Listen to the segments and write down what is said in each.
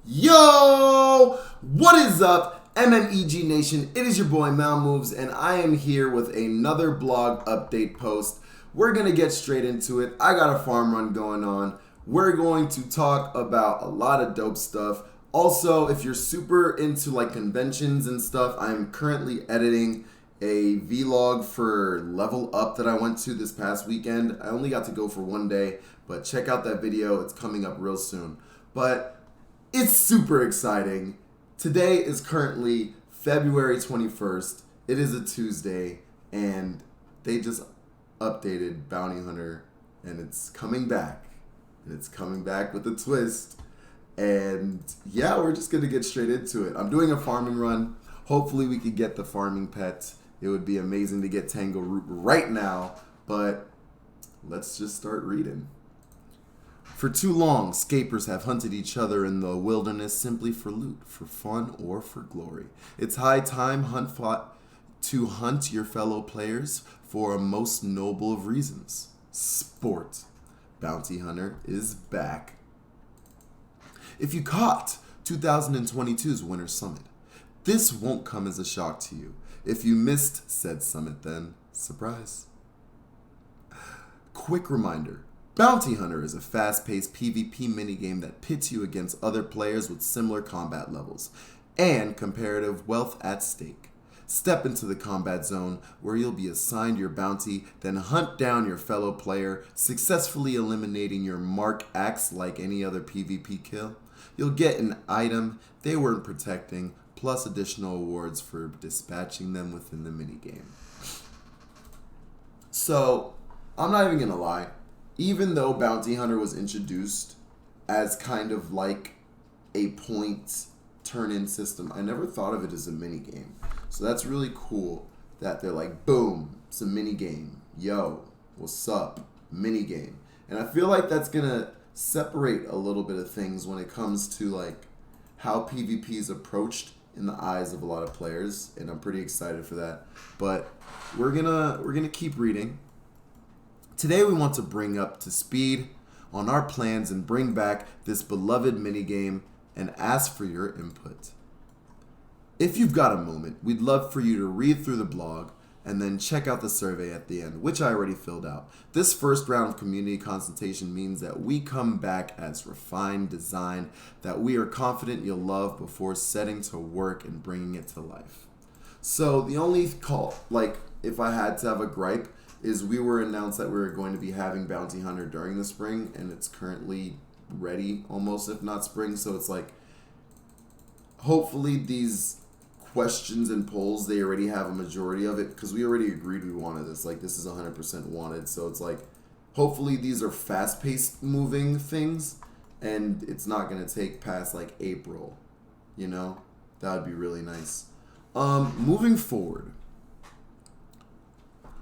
Yo! What is up, MMEG Nation? It is your boy Malmoves, and I am here with another blog update post. We're going to get straight into it. I got a farm run going on. We're going to talk about a lot of dope stuff. Also, if you're super into like conventions and stuff, I'm currently editing a vlog for Level Up that I went to this past weekend. I only got to go for one day, but check out that video. It's coming up real soon. But it's super exciting. Today is currently February 21st. It is a Tuesday, and they just updated Bounty Hunter, and it's coming back. And it's coming back with a twist. And yeah, we're just going to get straight into it. I'm doing a farming run. Hopefully we could get the farming pet. It would be amazing to get Tango Root right now, but let's just start reading. For too long, scapers have hunted each other in the wilderness simply for loot, for fun, or for glory. It's high time to hunt your fellow players for a most noble of reasons. Sport. Bounty Hunter is back. If you caught 2022's Winter Summit, this won't come as a shock to you. If you missed said summit, then surprise. Quick reminder. Bounty Hunter is a fast-paced PvP minigame that pits you against other players with similar combat levels and comparative wealth at stake. Step into the combat zone where you'll be assigned your bounty, then hunt down your fellow player, successfully eliminating your mark axe like any other PvP kill. You'll get an item they weren't protecting, plus additional awards for dispatching them within the minigame. So, I'm not even gonna lie. Even though Bounty Hunter was introduced as kind of like a point turn-in system, I never thought of it as a minigame. So that's really cool that they're like, boom, it's a minigame. Yo, what's up? Minigame. And I feel like that's going to separate a little bit of things when it comes to like how PvP is approached in the eyes of a lot of players, and I'm pretty excited for that. But we're gonna keep reading. Today we want to bring up to speed on our plans and bring back this beloved minigame and ask for your input. If you've got a moment, we'd love for you to read through the blog and then check out the survey at the end, which I already filled out. This first round of community consultation means that we come back as refined design that we are confident you'll love before setting to work and bringing it to life. So the only call, like if I had to have a gripe, is we were announced that we were going to be having Bounty Hunter during the spring, and it's currently ready almost, if not spring. So it's like, hopefully these questions and polls, they already have a majority of it, because we already agreed we wanted this. Like, this is 100% wanted. So it's like, hopefully these are fast-paced moving things, and it's not going to take past like April, you know? That would be really nice. Moving forward.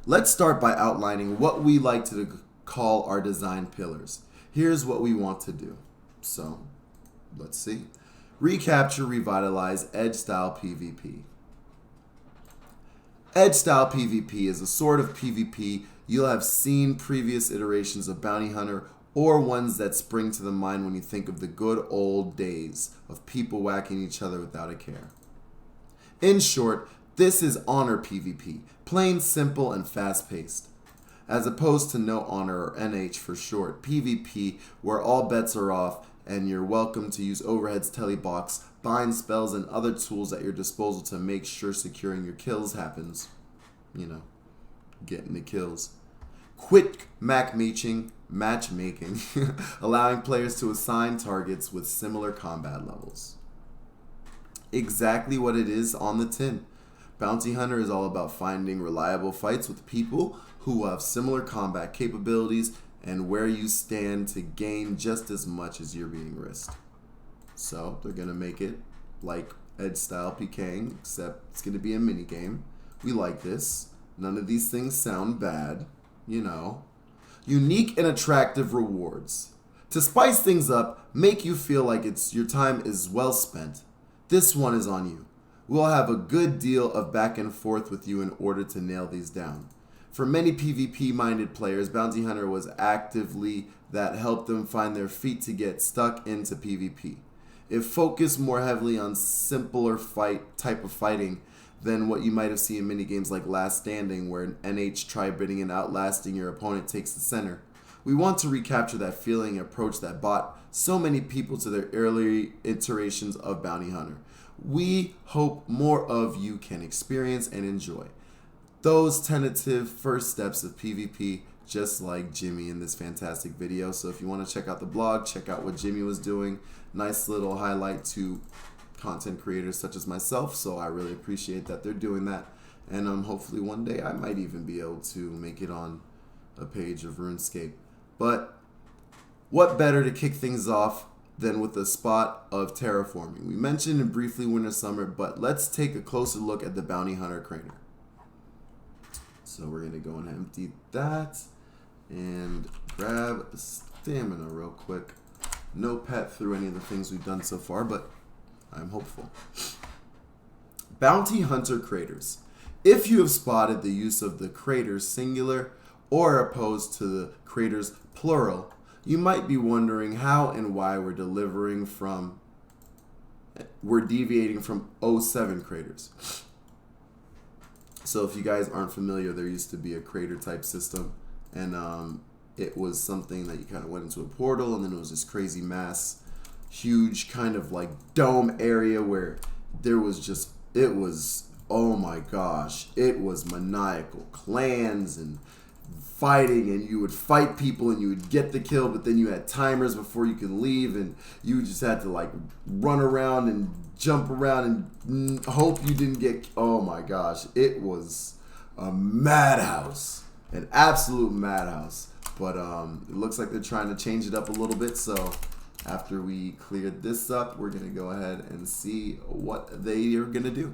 Let's start by outlining what we like to call our design pillars. Here's what we want to do. So, let's see. Recapture, revitalize, edge-style PvP. Edge-style PvP is a sort of PvP you'll have seen previous iterations of Bounty Hunter or ones that spring to the mind when you think of the good old days of people whacking each other without a care. In short, this is honor PvP, plain, simple, and fast-paced. As opposed to no honor, or NH for short, PvP, where all bets are off and you're welcome to use Overhead's telebox, bind spells, and other tools at your disposal to make sure securing your kills happens. You know, getting the kills. Quick matchmaking, allowing players to assign targets with similar combat levels. Exactly what it is on the tin. Bounty Hunter is all about finding reliable fights with people who have similar combat capabilities and where you stand to gain just as much as you're being risked. So they're going to make it like Edge-style PKing, except it's going to be a minigame. We like this. None of these things sound bad, you know. Unique and attractive rewards. To spice things up, make you feel like your time is well spent. This one is on you. We'll have a good deal of back and forth with you in order to nail these down. For many PvP-minded players, Bounty Hunter was actively that helped them find their feet to get stuck into PvP. It focused more heavily on simpler type of fighting than what you might have seen in minigames like Last Standing, where an NH tri-bidding and outlasting your opponent takes the center. We want to recapture that feeling and approach that brought so many people to their early iterations of Bounty Hunter. We hope more of you can experience and enjoy those tentative first steps of PvP, just like Jimmy in this fantastic video. So if you want to check out the blog, check out what Jimmy was doing. Nice little highlight to content creators such as myself, so I really appreciate that they're doing that. And hopefully one day I might even be able to make it on a page of RuneScape. But what better to kick things off than with a spot of terraforming? We mentioned it briefly Winter Summer, but let's take a closer look at the Bounty Hunter crater. So we're going to go and empty that and grab stamina real quick. No pet through any of the things we've done so far, but I'm hopeful. Bounty Hunter craters. If you have spotted the use of the craters singular or opposed to the craters plural, you might be wondering how and why we're deviating from 07 craters. So if you guys aren't familiar, there used to be a crater type system, and it was something that you kind of went into a portal, and then it was this crazy mass, huge kind of like dome area where there was just, it was, oh my gosh, it was maniacal clans and fighting, and you would fight people and you would get the kill, but then you had timers before you could leave, and you just had to like run around and jump around and hope you didn't get, oh my gosh, it was a madhouse, an absolute madhouse. But it looks like they're trying to change it up a little bit, so after we cleared this up, we're going to go ahead and see what they are going to do.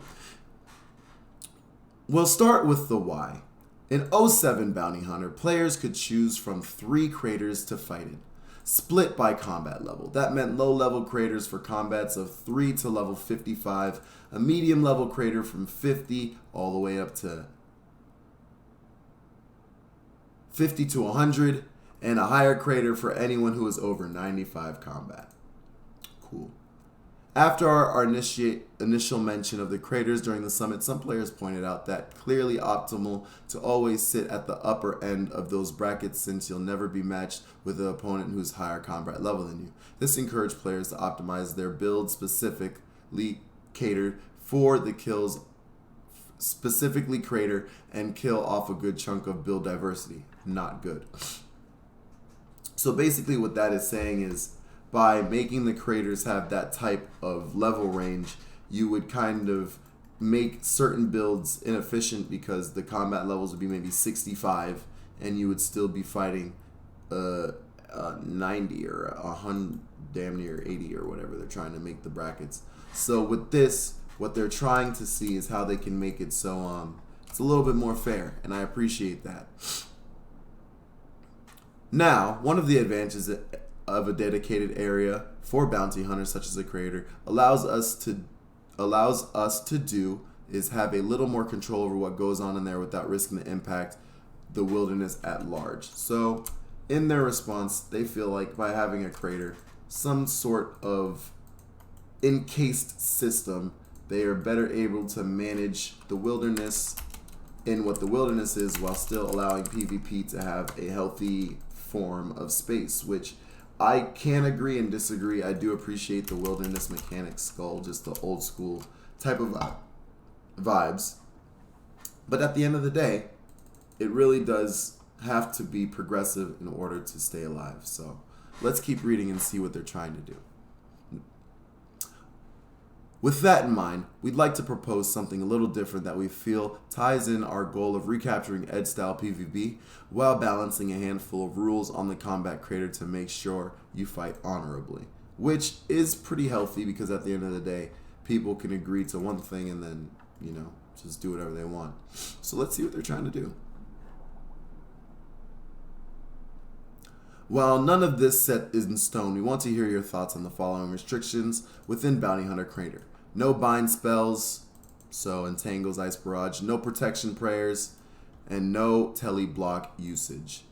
We'll start with the why. In 07 Bounty Hunter, players could choose from 3 craters to fight in, split by combat level. That meant low-level craters for combats of 3 to level 55, a medium-level crater from 50 all the way up to 50 to 100, and a higher crater for anyone who is over 95 combat. Cool. After our initial mention of the craters during the summit, some players pointed out that clearly optimal to always sit at the upper end of those brackets, since you'll never be matched with an opponent who's higher combat level than you. This encouraged players to optimize their build specifically catered for the kills, specifically crater and kill off a good chunk of build diversity. Not good. So basically what that is saying is, by making the craters have that type of level range, you would kind of make certain builds inefficient, because the combat levels would be maybe 65 and you would still be fighting 90 or 100, damn near 80 or whatever they're trying to make the brackets. So with this, what they're trying to see is how they can make it so it's a little bit more fair, and I appreciate that. Now, one of the advantages of a dedicated area for bounty hunters such as a crater allows us to do is have a little more control over what goes on in there without risking to impact the wilderness at large. So in their response, they feel like by having a crater, some sort of encased system, they are better able to manage the wilderness in what the wilderness is, while still allowing PvP to have a healthy form of space, which I can agree and disagree. I do appreciate the wilderness mechanic skull, just the old school type of vibes. But at the end of the day, it really does have to be progressive in order to stay alive. So let's keep reading and see what they're trying to do. With that in mind, we'd like to propose something a little different that we feel ties in our goal of recapturing Ed-style PvP while balancing a handful of rules on the combat crater to make sure you fight honorably. Which is pretty healthy, because at the end of the day, people can agree to one thing and then, just do whatever they want. So let's see what they're trying to do. While none of this set is in stone, we want to hear your thoughts on the following restrictions within Bounty Hunter Crater. No bind spells, so entangles, ice barrage, no protection prayers, and no teleblock usage.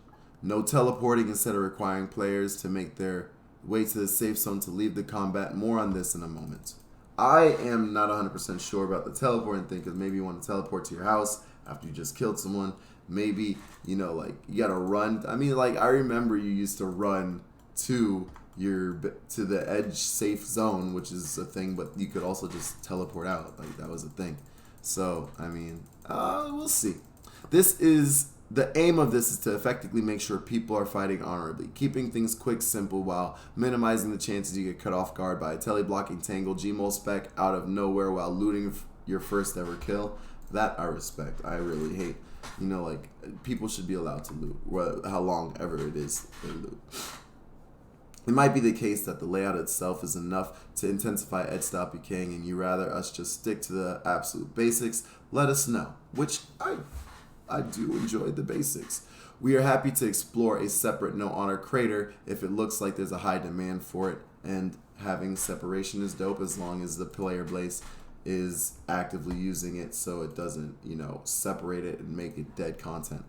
No teleporting instead of requiring players to make their Wait to the safe zone to leave the combat. More on this in a moment. I am not 100% sure about the teleporting thing, because maybe you want to teleport to your house after you just killed someone. Maybe, you know, like, you gotta run. I mean, like, I remember you used to run to the edge safe zone, which is a thing, but you could also just teleport out. Like, that was a thing. So, I mean, we'll see. The aim of this is to effectively make sure people are fighting honorably, keeping things quick, simple, while minimizing the chances you get cut off guard by a tele-blocking tangle Gmol spec out of nowhere while looting your first ever kill. That I respect. I really hate. You know, like, people should be allowed to loot, how long ever it is they loot. It might be the case that the layout itself is enough to intensify edge style PKing, and you rather us just stick to the absolute basics. Let us know, which I do enjoy the basics. We are happy to explore a separate no honor crater if it looks like there's a high demand for it, and having separation is dope as long as the player base is actively using it so it doesn't, you know, separate it and make it dead content.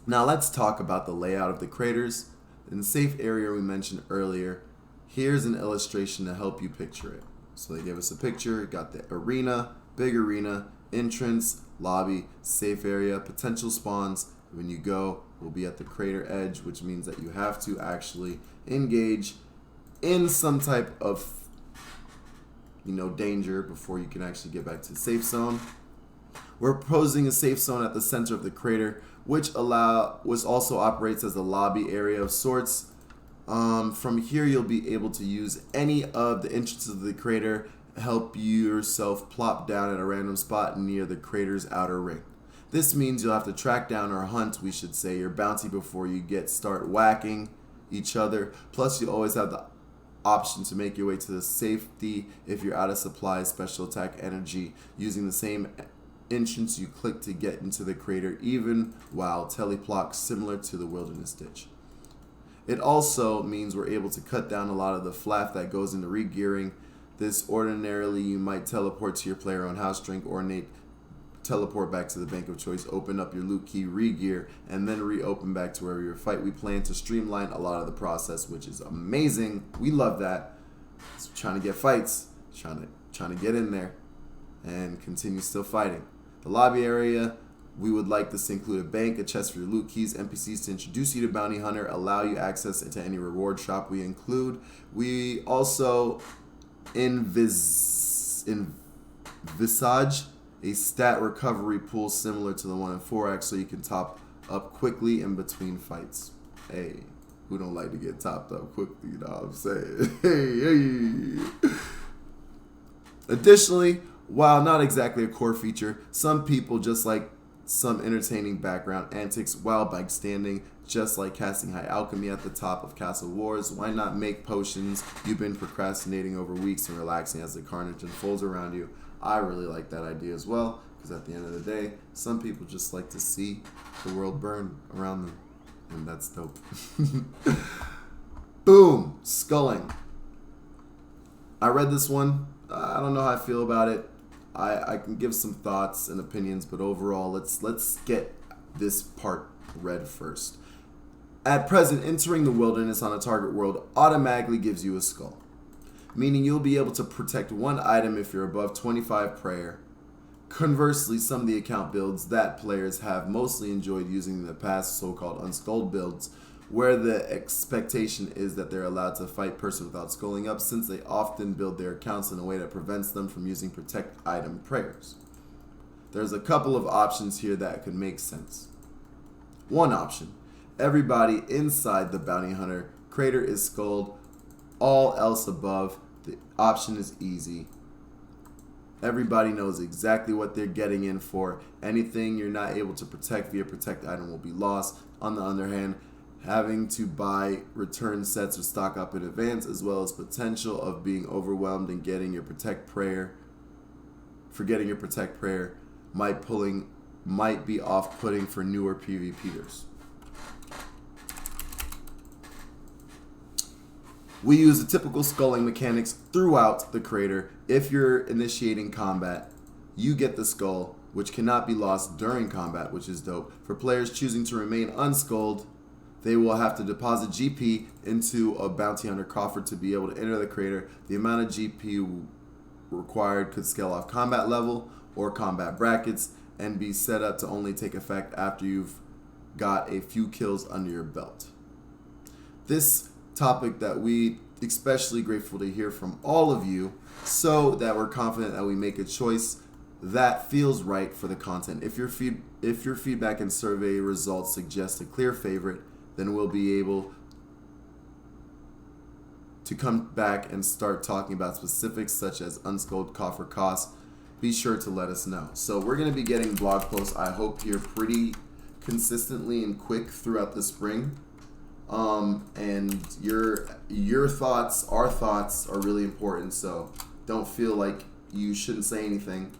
Now let's talk about the layout of the craters. In the safe area we mentioned earlier, here's an illustration to help you picture it. So they gave us a picture, got the arena, big arena, entrance, lobby, safe area, potential spawns. When you go, we'll be at the crater edge, which means that you have to actually engage in some type of, you know, danger before you can actually get back to the safe zone. We're proposing a safe zone at the center of the crater, which also operates as a lobby area of sorts. From here, you'll be able to use any of the entrances of the crater, help yourself plop down at a random spot near the crater's outer ring. This means you'll have to track down, or hunt, we should say, your bounty before you start whacking each other. Plus, you always have the option to make your way to the safety if you're out of supply, special attack energy, using the same entrance you click to get into the crater, even while teleplock, similar to the wilderness ditch. It also means we're able to cut down a lot of the flaff that goes into regearing. This ordinarily you might teleport to your player own house, drink ornate, teleport back to the bank of choice, open up your loot key, regear, and then reopen back to wherever you fight. We plan to streamline a lot of the process, which is amazing. We love that. It's trying to get fights, trying to get in there and continue still fighting. The lobby area, we would like this to include a bank, a chest for your loot keys, NPCs to introduce you to Bounty Hunter, allow you access into any reward shop we include. We also envisage a stat recovery pool similar to the one in 4X so you can top up quickly in between fights. Hey, who don't like to get topped up quickly, you know what I'm saying? Hey. Additionally, while not exactly a core feature, some people just like some entertaining background antics while bike standing, just like casting High Alchemy at the top of Castle Wars. Why not make potions you've been procrastinating over weeks and relaxing as the carnage unfolds around you? I really like that idea as well, because at the end of the day, some people just like to see the world burn around them, and that's dope. Boom! Sculling. I read this one. I don't know how I feel about it. I can give some thoughts and opinions, but overall, let's get this part read first. At present, entering the wilderness on a target world automatically gives you a skull, meaning you'll be able to protect one item if you're above 25 prayer. Conversely, some of the account builds that players have mostly enjoyed using in the past, so-called unskulled builds, where the expectation is that they're allowed to fight person without sculling up, since they often build their accounts in a way that prevents them from using protect item prayers. There's a couple of options here that could make sense. One option, everybody inside the Bounty Hunter crater is skulled, all else above, the option is easy. Everybody knows exactly what they're getting in for. Anything you're not able to protect via protect item will be lost. On the other hand, having to buy return sets or stock up in advance, as well as potential of being overwhelmed and forgetting your protect prayer might be off-putting for newer PvPers. We use the typical sculling mechanics throughout the crater. If you're initiating combat, you get the skull, which cannot be lost during combat, which is dope. For players choosing to remain unskulled, they will have to deposit GP into a bounty hunter coffer to be able to enter the crater. The amount of GP required could scale off combat level or combat brackets and be set up to only take effect after you've got a few kills under your belt. This topic that we especially grateful to hear from all of you, so that we're confident that we make a choice that feels right for the content. If your feedback and survey results suggest a clear favorite, then we'll be able to come back and start talking about specifics such as unskulled coffer costs. Be sure to let us know. So we're going to be getting blog posts, I hope, here pretty consistently and quick throughout the spring. And your thoughts, our thoughts are really important. So don't feel like you shouldn't say anything.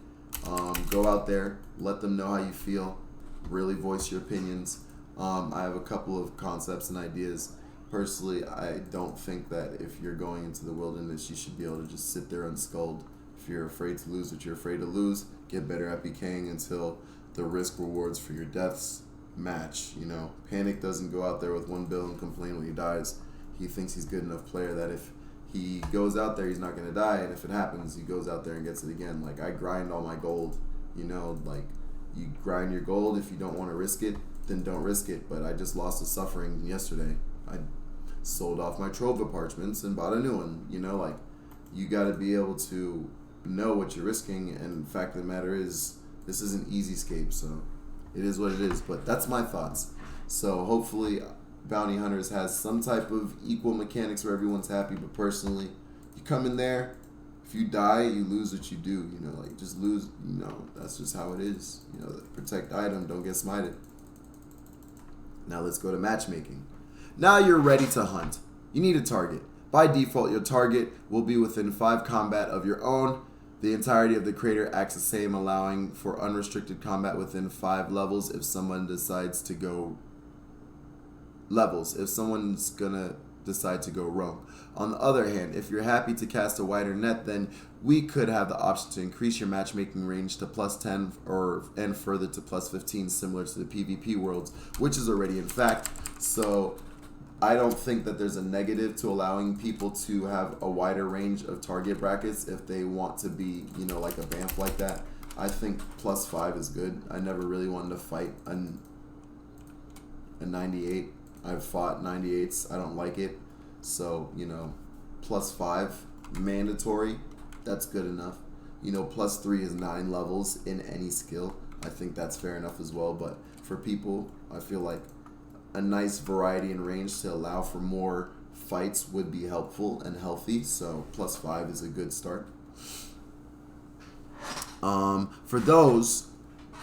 Go out there, let them know how you feel, really voice your opinions. I have a couple of concepts and ideas. Personally, I don't think that if you're going into the wilderness, you should be able to just sit there unskulled. If you're afraid to lose what you're afraid to lose, get better at PKing until the risk rewards for your deaths match. You know, Panic doesn't go out there with one bill and complain when he dies. He thinks he's a good enough player that if he goes out there, he's not going to die, and if it happens, he goes out there and gets it again. Like, I grind all my gold, you know, like, you grind your gold. If you don't want to risk it, then don't risk it. But I just lost a suffering yesterday. I sold off my Trova parchments and bought a new one. You know, like, you got to be able to know what you're risking, and the fact of the matter is, this is an easy escape, so it is what it is. But that's my thoughts. So hopefully Bounty Hunters has some type of equal mechanics where everyone's happy. But personally, you come in there, if you die, you lose what you do. You know, like, just lose. You know, that's just how it is. You know, protect item, don't get smited. Now let's go to matchmaking. Now you're ready to hunt. You need a target. By default, your target will be within 5 combat of your own. The entirety of the crater acts the same, allowing for unrestricted combat within 5 levels if someone decides to go if someone's gonna decide to go roam. On the other hand, if you're happy to cast a wider net, then we could have the option to increase your matchmaking range to +10 and further to +15, similar to the PvP worlds, which is already in fact. So I don't think that there's a negative to allowing people to have a wider range of target brackets if they want to be, you know, like a BAMF like that. I think +5 is good. I never really wanted to fight a 98. I've fought 98s. I don't like it. So, you know, +5, mandatory, that's good enough. You know, +3 is 9 levels in any skill. I think that's fair enough as well. But for people, I feel like a nice variety in range to allow for more fights would be helpful and healthy. So +5 is a good start. For those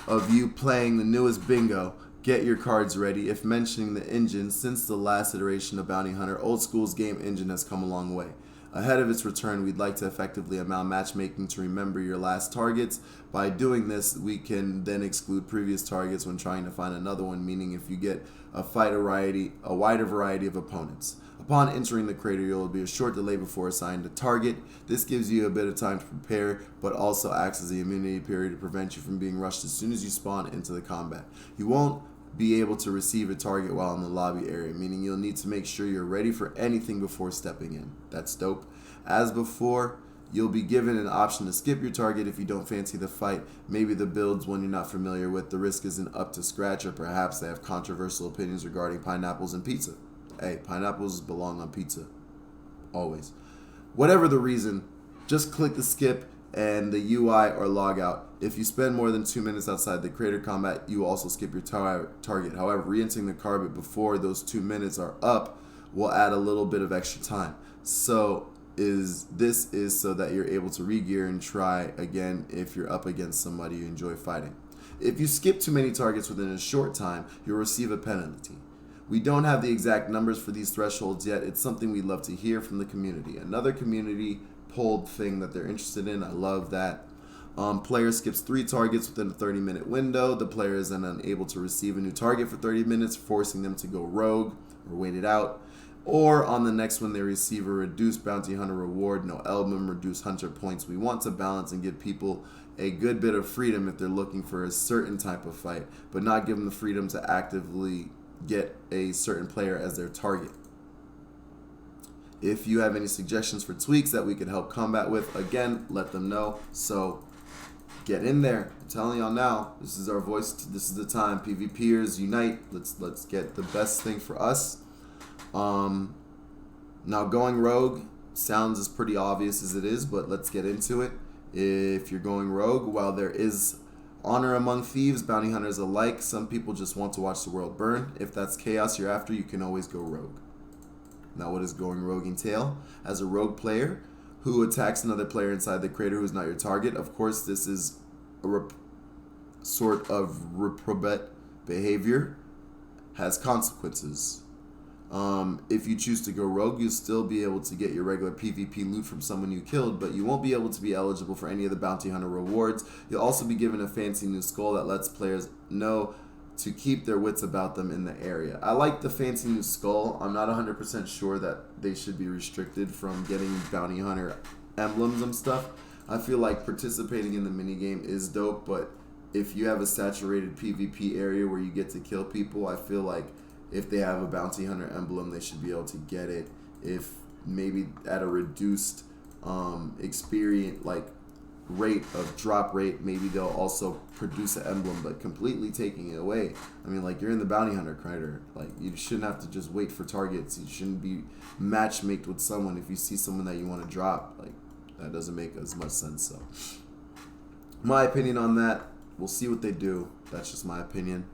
of you playing the newest bingo, get your cards ready. If mentioning the engine, since the last iteration of Bounty Hunter, Old School's game engine has come a long way. Ahead of its return, we'd like to effectively allow matchmaking to remember your last targets. By doing this, we can then exclude previous targets when trying to find another one, meaning if you get a wider variety of opponents. Upon entering the crater, there will be a short delay before assigned a target. This gives you a bit of time to prepare, but also acts as the immunity period to prevent you from being rushed as soon as you spawn into the combat. You won't be able to receive a target while in the lobby area, meaning you'll need to make sure you're ready for anything before stepping in. That's dope. As before, you'll be given an option to skip your target if you don't fancy the fight. Maybe the build's one you're not familiar with, the risk isn't up to scratch, or perhaps they have controversial opinions regarding pineapples and pizza. Hey, pineapples belong on pizza. Always. Whatever the reason, just click the skip and the UI or log out. If you spend more than 2 minutes outside the crater combat, you also skip your target. However, re-entering the carpet before those 2 minutes are up will add a little bit of extra time. So this is so that you're able to re-gear and try again if you're up against somebody you enjoy fighting. If you skip too many targets within a short time, you'll receive a penalty. We don't have the exact numbers for these thresholds yet. It's something we'd love to hear from the community. Another community polled thing that they're interested in. I love that. Player skips 3 targets within a 30-minute window. The player is then unable to receive a new target for 30 minutes, forcing them to go rogue or wait it out. Or on the next one, they receive a reduced bounty hunter reward, no album, reduced hunter points. We want to balance and give people a good bit of freedom if they're looking for a certain type of fight, but not give them the freedom to actively get a certain player as their target. If you have any suggestions for tweaks that we could help combat with, again, let them know. So get in there. I'm telling y'all now, this is our voice. This is the time. PvPers unite. Let's get the best thing for us. Now going rogue sounds as pretty obvious as it is, but let's get into it. If you're going rogue, while there is honor among thieves, bounty hunters alike, some people just want to watch the world burn. If that's chaos you're after, you can always go rogue. Now, what does going rogue entail? As a rogue player who attacks another player inside the crater who is not your target, of course, this is a sort of reprobate behavior, has consequences. If you choose to go rogue, you'll still be able to get your regular PvP loot from someone you killed, but you won't be able to be eligible for any of the bounty hunter rewards. You'll also be given a fancy new skull that lets players know to keep their wits about them in the area. I like the fancy new skull. I'm not 100% sure that they should be restricted from getting bounty hunter emblems and stuff. I feel like participating in the minigame is dope, but if you have a saturated PvP area where you get to kill people, I feel like if they have a bounty hunter emblem, they should be able to get it. If maybe at a reduced experience, like rate of drop rate, maybe they'll also produce an emblem, but completely taking it away. I mean, like, you're in the bounty hunter crater. Like, you shouldn't have to just wait for targets. You shouldn't be matchmaked with someone if you see someone that you want to drop. Like, that doesn't make as much sense. So, my opinion on that, we'll see what they do. That's just my opinion.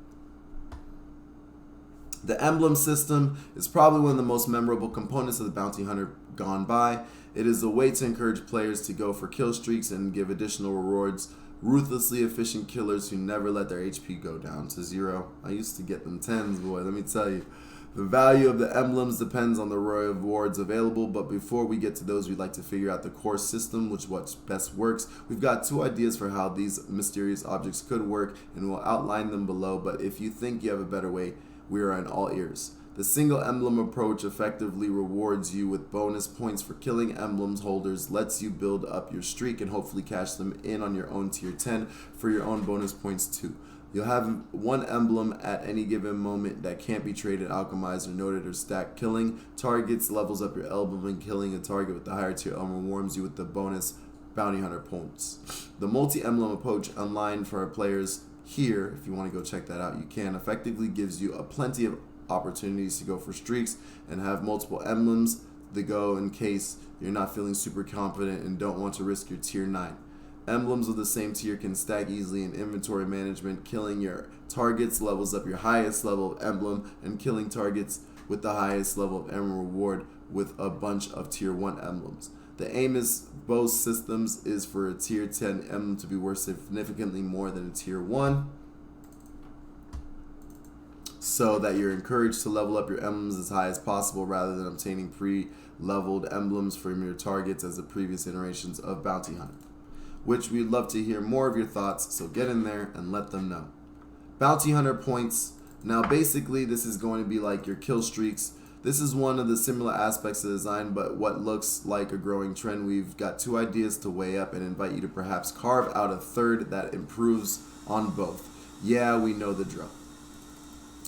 The emblem system is probably one of the most memorable components of the bounty hunter gone by. It is a way to encourage players to go for kill streaks and give additional rewards. Ruthlessly efficient killers who never let their HP go down to 0. I used to get them 10s, boy, let me tell you. The value of the emblems depends on the rewards available, but before we get to those, we'd like to figure out the core system, which what best works. We've got 2 ideas for how these mysterious objects could work, and we'll outline them below, but if you think you have a better way, we are in all ears. The single emblem approach effectively rewards you with bonus points for killing emblems holders, lets you build up your streak, and hopefully cash them in on your own tier 10 for your own bonus points too. You'll have 1 emblem at any given moment that can't be traded, alchemized, or noted or stacked. Killing targets levels up your emblem, and killing a target with the higher tier emblem warms you with the bonus bounty hunter points. The multi-emblem approach online for our players here, if you want to go check that out, you can. Effectively gives you a plenty of opportunities to go for streaks and have multiple emblems to go in case you're not feeling super confident and don't want to risk your tier 9. Emblems of the same tier can stack easily in inventory management. Killing your targets levels up your highest level of emblem, and killing targets with the highest level of emblem reward with a bunch of tier 1 emblems. The aim is both systems is for a tier 10 emblem to be worth significantly more than a tier 1, so that you're encouraged to level up your emblems as high as possible rather than obtaining pre-leveled emblems from your targets as the previous iterations of Bounty Hunter, which we'd love to hear more of your thoughts, so get in there and let them know. Bounty Hunter points. Now basically this is going to be like your kill streaks. This is one of the similar aspects of the design, but what looks like a growing trend. We've got 2 ideas to weigh up and invite you to perhaps carve out a third that improves on both. Yeah, we know the drill.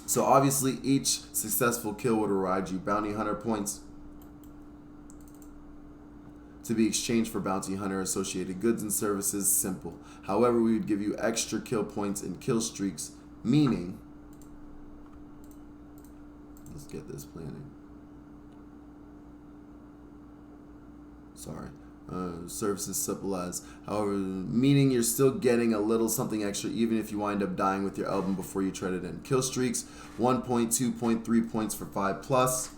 So obviously each successful kill would provide you bounty hunter points to be exchanged for bounty hunter associated goods and services. Simple. However, we would give you extra kill points and kill streaks, meaning, let's get this planning. Sorry. Services simple as, however, meaning you're still getting a little something extra even if you wind up dying with your album before you trade it in. Kill streaks, 1 point, 2 point, 3 points for 5+.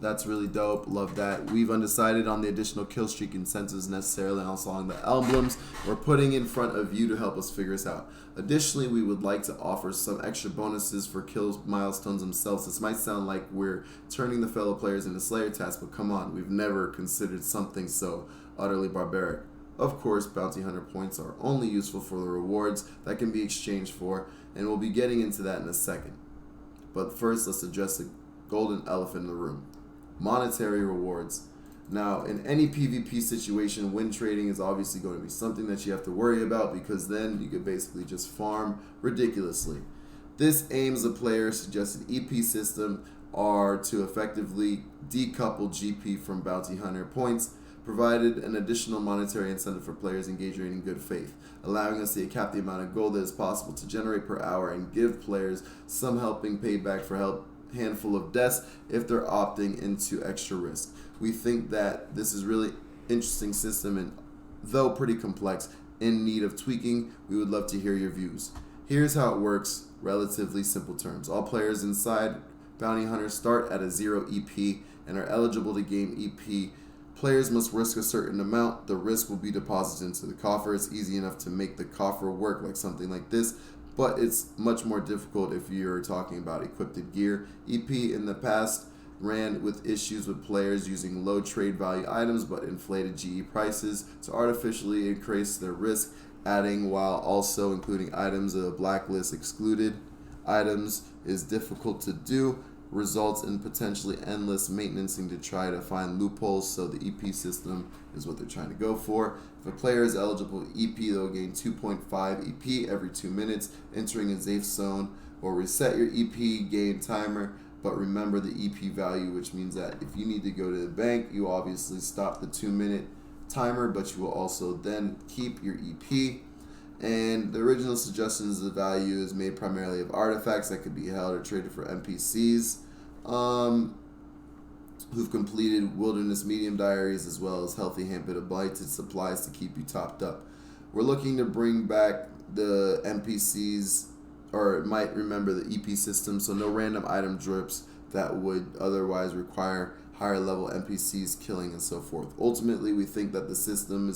That's really dope. Love that. We've undecided on the additional kill streak incentives necessarily along the emblems we're putting in front of you to help us figure this out. Additionally, we would like to offer some extra bonuses for kill milestones themselves. This might sound like we're turning the fellow players into Slayer tasks, but come on, we've never considered something so utterly barbaric. Of course, bounty hunter points are only useful for the rewards that can be exchanged for, and we'll be getting into that in a second. But first, let's address the golden elephant in the room: monetary rewards. Now, in any PvP situation, win trading is obviously going to be something that you have to worry about, because then you could basically just farm ridiculously. This aims the player's suggested EP system are to effectively decouple GP from bounty hunter points, provided an additional monetary incentive for players engaging in good faith, allowing us to cap the amount of gold that is possible to generate per hour and give players some helping payback for handful of deaths if they're opting into extra risk. We think that this is really interesting system, and though pretty complex, in need of tweaking. We would love to hear your views. Here's how it works, relatively simple terms. All players inside Bounty Hunter start at a 0 EP and are eligible to gain EP. Players must risk a certain amount. The risk will be deposited into the coffer. It's easy enough to make the coffer work like something like this, but it's much more difficult if you're talking about equipped gear. EP in the past ran with issues with players using low trade value items but inflated GE prices to artificially increase their risk, adding while also including items of blacklist excluded. Items is difficult to do, results in potentially endless maintenancing to try to find loopholes, so the EP system is what they're trying to go for. If a player is eligible EP, they'll gain 2.5 EP every 2 minutes. Entering a safe zone or reset your EP gain timer, but remember the EP value, which means that if you need to go to the bank, you obviously stop the 2-minute timer, but you will also then keep your EP. And the original suggestions of the value is made primarily of artifacts that could be held or traded for NPCs who've completed Wilderness Medium Diaries, as well as Healthy Habit of Blighted supplies to keep you topped up. We're looking to bring back the NPCs, or might remember the EP system, so no random item drips that would otherwise require higher level NPCs killing and so forth. Ultimately, we think that the system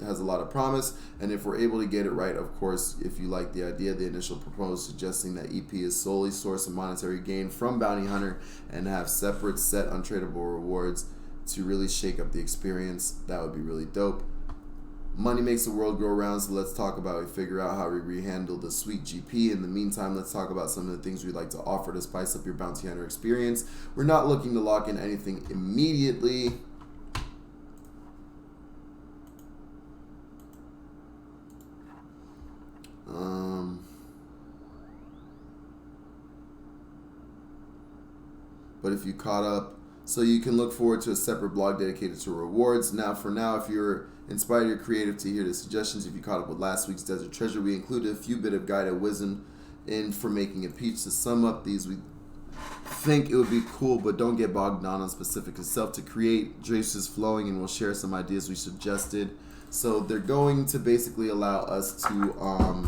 has a lot of promise, and if we're able to get it right, of course, if you like the idea, the initial proposal suggesting that EP is solely source of monetary gain from Bounty Hunter and have separate set untradeable rewards to really shake up the experience, that would be really dope. Money makes the world go around, so let's talk about it, figure out how we rehandle the sweet GP. In the meantime, let's talk about some of the things we'd like to offer to spice up your bounty hunter experience. We're not looking to lock in anything immediately. But if you caught up, so you can look forward to a separate blog dedicated to rewards. Now, if you're inspired or creative to hear the suggestions, if you caught up with last week's Desert Treasure, we included a few bit of guided wisdom in for making a peach. To sum up these, we think it would be cool, but don't get bogged down on specific itself, to create juices flowing, and we'll share some ideas we suggested. So they're going to basically allow us to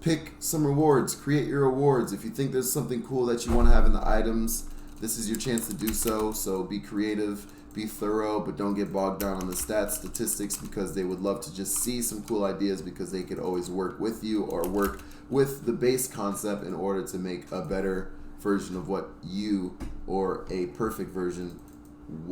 pick some rewards, create your rewards. If you think there's something cool that you want to have in the items, this is your chance to do so. So be creative, be thorough, but don't get bogged down on the stats, statistics, because they would love to just see some cool ideas, because they could always work with you or work with the base concept in order to make a better version of what you, or a perfect version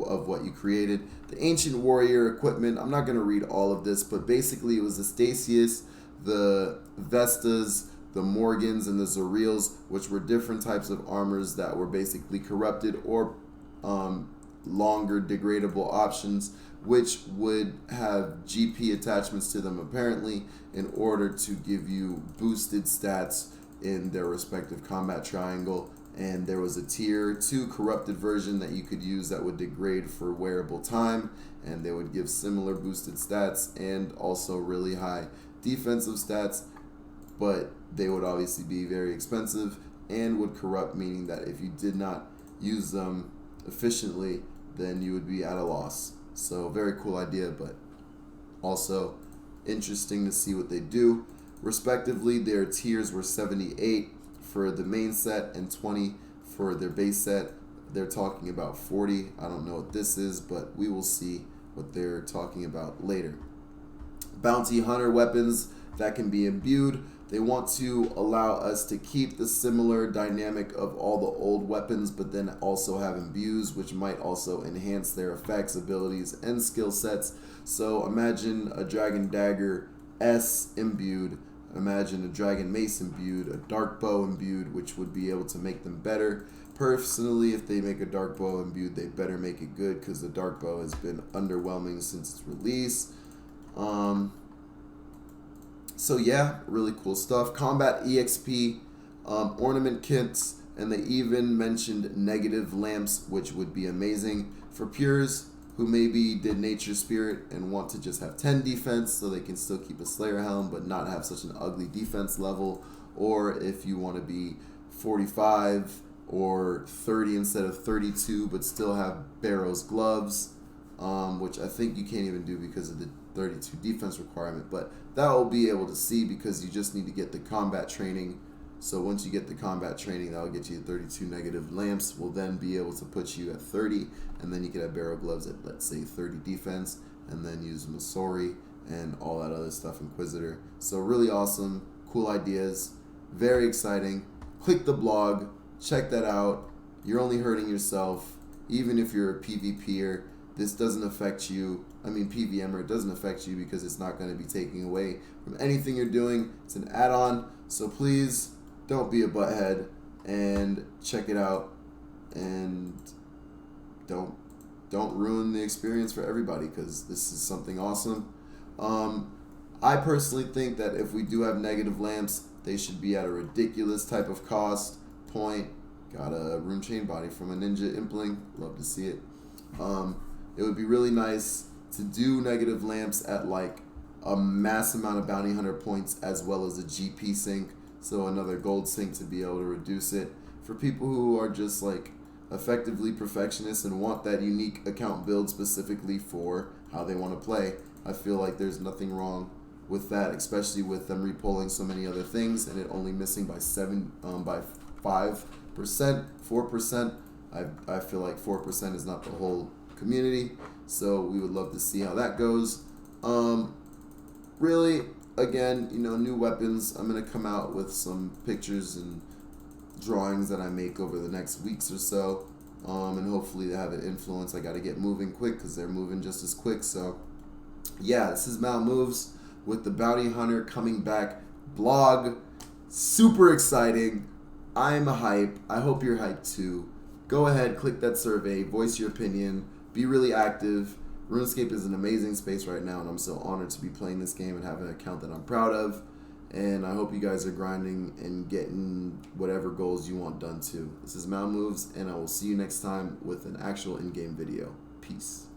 of what you created. The Ancient Warrior equipment, I'm not going to read all of this, but basically it was the Stasius, the Vestas, the Morgans, and the Zoreals, which were different types of armors that were basically corrupted or longer degradable options, which would have GP attachments to them apparently, in order to give you boosted stats in their respective combat triangle. And there was a tier 2 corrupted version that you could use that would degrade for wearable time, and they would give similar boosted stats and also really high defensive stats, but they would obviously be very expensive and would corrupt, meaning that if you did not use them efficiently, then you would be at a loss. So very cool idea, but also interesting to see what they do. Respectively, their tiers were 78 for the main set and 20 for their base set. They're talking about 40. I don't know what this is, but we will see what they're talking about later. Bounty Hunter weapons that can be imbued. They want to allow us to keep the similar dynamic of all the old weapons, but then also have imbues, which might also enhance their effects, abilities, and skill sets. So imagine a Dragon Dagger S imbued, imagine a Dragon Mace imbued, a Dark Bow imbued, which would be able to make them better. Personally, if they make a dark bow imbued, they better make it good because the dark bow has been underwhelming since its release. So yeah, really cool stuff. Combat EXP, ornament kits, and they even mentioned negative lamps, which would be amazing for pures who maybe did Nature Spirit and want to just have 10 defense so they can still keep a Slayer Helm but not have such an ugly defense level. Or if you want to be 45 or 30 instead of 32 but still have Barrow's gloves, which I think you can't even do because of the 32 defense requirement, but that will be able to see because you just need to get the combat training. So once you get the combat training, that will get you 32 negative lamps. Will then be able to put you at 30, and then you can have barrel gloves at, let's say, 30 defense, and then use Masori and all that other stuff, Inquisitor. So really awesome, cool ideas, very exciting. Click the blog, check that out. You're only hurting yourself, even if you're a PvPer. This doesn't affect you. I mean, PVMer, it doesn't affect you because it's not going to be taking away from anything you're doing. It's an add-on, so please don't be a butthead and check it out, and don't ruin the experience for everybody because this is something awesome. I personally think that if we do have negative lamps, they should be at a ridiculous type of cost point. Got a rune chain body from a ninja impling. Love to see it. It would be really nice to do negative lamps at like a mass amount of bounty hunter points as well as a GP sync, so another gold sync to be able to reduce it for people who are just like effectively perfectionists and want that unique account build specifically for how they want to play. I feel like there's nothing wrong with that, especially with them repolling so many other things and it only missing by 5%, 4%. I feel like 4% is not the whole community, so we would love to see how that goes. Really, again, new weapons. I'm gonna come out with some pictures and drawings that I make over the next weeks or so, and hopefully they have an influence. I got to get moving quick because they're moving just as quick. So yeah, this is Malmoves with the Bounty Hunter coming back blog. Super exciting. I'm hype. I hope you're hyped too. Go ahead, click that survey, voice your opinion, be really active. RuneScape is an amazing space right now, and I'm so honored to be playing this game and have an account that I'm proud of. And I hope you guys are grinding and getting whatever goals you want done too. This is Malmoves, and I will see you next time with an actual in-game video. Peace.